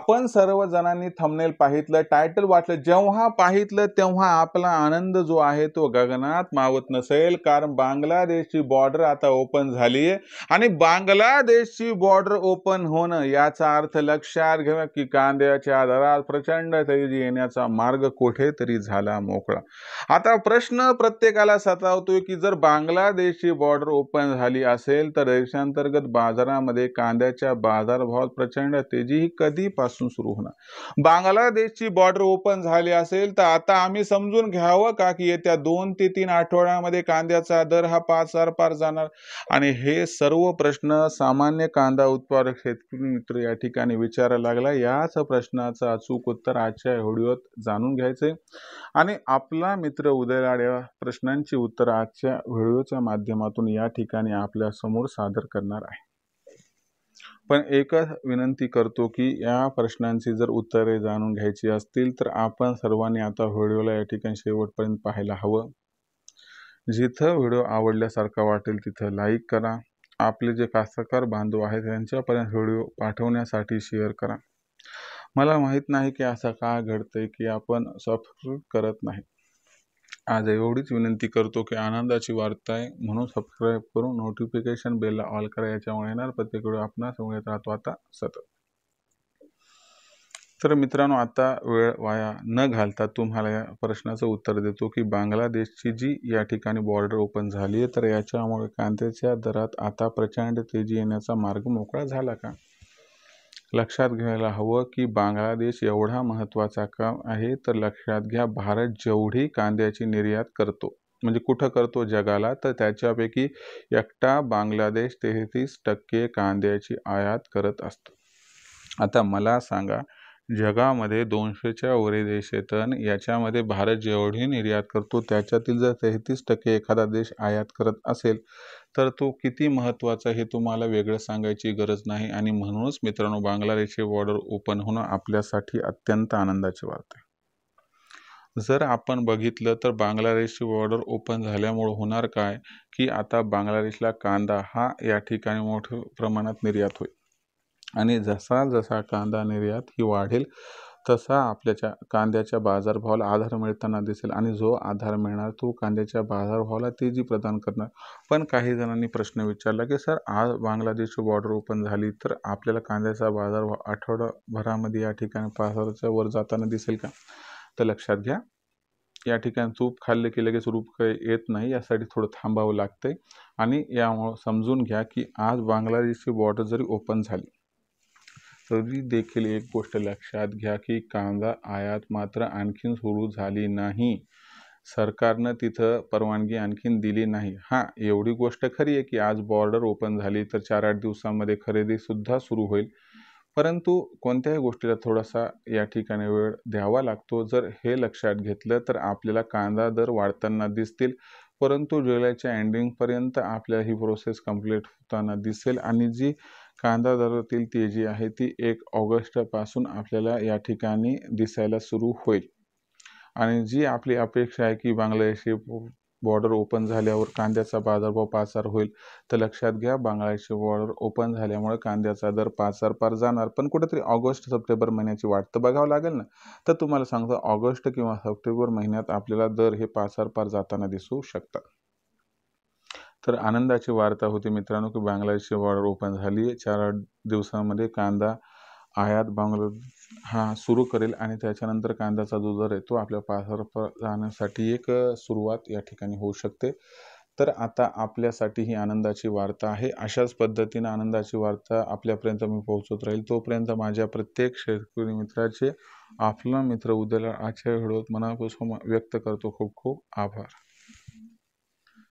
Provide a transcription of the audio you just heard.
आपण सर्व जणांनी थंबनेल पाहितलं, टायटल वाचलं, जेव्हा पाहितलं तेव्हा आपला आनंद जो आहे तो गगनात मावत नसेल, कारण बांगलादेशची बॉर्डर आता ओपन झाली आहे आणि बांगलादेशची बॉर्डर ओपन होणं याचा अर्थ लक्षात घ्या की कांद्याच्या दरात प्रचंड तेजी येण्याचा मार्ग कुठेतरी झाला मोकळा। आता प्रश्न प्रत्येकाला सतावतोय की जर बांगलादेशची बॉर्डर ओपन झाली असेल तर देशांतर्गत बाजारामध्ये कांद्याच्या बाजारभावात प्रचंड तेजी ही कधीपासून सुरू होणार। बांगलादेशची बॉर्डर ओपन झाली असेल तर आता आम्ही समजून घ्यावं का की येत्या 2 ते 3 आठवड्यामध्ये कांद्याचा दर हा 5,000 पार जाणार। आणि हे सर्व प्रश्न सामान्य कांदा उत्पादक शेतकरी मित्र या ठिकाणी विचारायला लागला। याच प्रश्नाचं अचूक उत्तर आजच्या व्हिडिओत जाणून घ्यायचे आणि आपला मित्र उदय लाड या प्रश्नांची उत्तर आजच्या व्हिडिओच्या माध्यमातून या ठिकाणी आपल्या समोर सादर करणार आहे। पण एकच विनंती करतो की या प्रश्नांची जर उत्तरे जाणून घ्यायची असतील तर आपण सर्वांनी आता व्हिडिओला या ठिकाणी शेवटपर्यंत पाहायला हवं। जिथं व्हिडिओ आवडल्यासारखा वाटेल तिथं लाईक करा। आपले जे कास्तकार बांधव आहेत त्यांच्यापर्यंत व्हिडिओ पाठवण्यासाठी शेअर करा। मला माहित नाही की असं का घडतंय की आपण सबस्क्राईब करत नाही। आज एवढीच विनंती करतो की आनंदाची वार्ता आहे म्हणून सबस्क्राईब करून नोटिफिकेशन बेलला ऑल करा, याच्यामुळे येणार प्रत्येक व्हिडिओ आपणास मिळत राहतो आता सतत। तर मित्रांनो, आता वेळ वाया न घालता तुम्हाला या प्रश्नाचं उत्तर देतो की बांगलादेशची जी या ठिकाणी बॉर्डर ओपन झाली आहे तर याच्यामुळे कांद्याच्या दरात आता प्रचंड तेजी येण्याचा मार्ग मोकळा झाला का? लक्षात घ्यायला हवं की बांगलादेश एवढा महत्त्वाचा का आहे तर लक्षात घ्या, भारत जेवढी कांद्याची निर्यात करतो म्हणजे कुठं करतो जगाला, तर त्याच्यापैकी एकटा बांगलादेश 33% कांद्याची आयात करत असतो। आता मला सांगा, जगामध्ये 200च्या वरील देश आहेत, याच्यामध्ये भारत जेवढी निर्यात करतो त्याच्यातील जर 33% एखादा देश आयात करत असेल तर तो किती महत्त्वाचा हे तुम्हाला वेगळं सांगायची गरज नाही। आणि म्हणूनच मित्रांनो, बांगलादेशचे बॉर्डर ओपन होणं आपल्यासाठी अत्यंत आनंदाची बात आहे। जर आपण बघितलं तर बांगलादेशची बॉर्डर ओपन झाल्यामुळे होणार काय की आता बांगलादेशला कांदा हा या ठिकाणी मोठ्या प्रमाणात निर्यात होईल आणि जसा जसा कांदा निर्यात ही वाढेल तसा आपल्याच्या कांद्याच्या बाजारभावाला आधार मिळताना दिसेल आणि जो आधार मिळणार तो कांद्याच्या बाजारभावाला तेजी प्रदान करणार। पण काही जणांनी प्रश्न विचारला की सर, आज बांगलादेशची बॉर्डर ओपन झाली तर आपल्याला कांद्याचा बाजारभाव आठवडाभरामध्ये या ठिकाणी 5,000च्या वर जाताना दिसेल का? तर लक्षात घ्या, या ठिकाणी तूप खाल्ले की लगेच रूप काही येत नाही, यासाठी थोडं थांबावं लागतंय। आणि यामुळे समजून घ्या की आज बांगलादेशची बॉर्डर जरी ओपन झाली तरी देखील एक गोष्ट लक्षात घ्या की कांदा आयात मात्र आणखीन सुरू झाली नाही। सरकारनं तिथं परवानगी आणखीन दिली नाही। हां, एवढी गोष्ट खरी आहे की आज बॉर्डर ओपन झाली तर 4-8 दिवसांमध्ये खरेदी सुद्धा सुरू होईल, परंतु कोणत्याही गोष्टीला थोडासा या ठिकाणी वेळ द्यावा लागतो। जर हे लक्षात घेतलं तर आपल्याला कांदा दर वाढताना दिसतील, परंतु जुलैच्या एंडिंगपर्यंत आपल्याला ही प्रोसेस कंप्लीट होताना दिसेल आणि जी कांदा दरातील तेजी आहे ती 1 ऑगस्टपासून आपल्याला या ठिकाणी दिसायला सुरू होईल। आणि जी आपली अपेक्षा आहे की बांगलादेशची बॉर्डर ओपन झाल्यावर कांद्याचा बाजारभाव 5,000 होईल, तर लक्षात घ्या, बांगलादेशची बॉर्डर ओपन झाल्यामुळे कांद्याचा दर 5,000 पार जाणार। पण कुठेतरी ऑगस्ट सप्टेंबर महिन्याची वाट तर बघावं लागेल ना। तर तुम्हाला सांगतो, ऑगस्ट किंवा सप्टेंबर महिन्यात आपल्याला दर हे 5,000 पार जाताना दिसू शकतात। तर आनंदाची वार्ता होती मित्रांनो की बांगलादेशची बॉर्डर ओपन झाली। 4-8 दिवसांमध्ये कांदा आयात बांगलादेश हा सुरू करेल आणि त्याच्यानंतर कांद्याचा जो दर आहे तो आपल्या 5,000 जाण्यासाठी एक सुरुवात या ठिकाणी होऊ शकते। तर आता आपल्यासाठी ही आनंदाची वार्ता आहे। अशाच पद्धतीने आनंदाची वार्ता आपल्यापर्यंत मी पोहोचत राहील। तोपर्यंत माझ्या प्रत्येक शेतकरी मित्राचे आपला मित्र उदय लाड आजच्या व्हिडिओत मनापासून व्यक्त करतो खूप खूप आभार।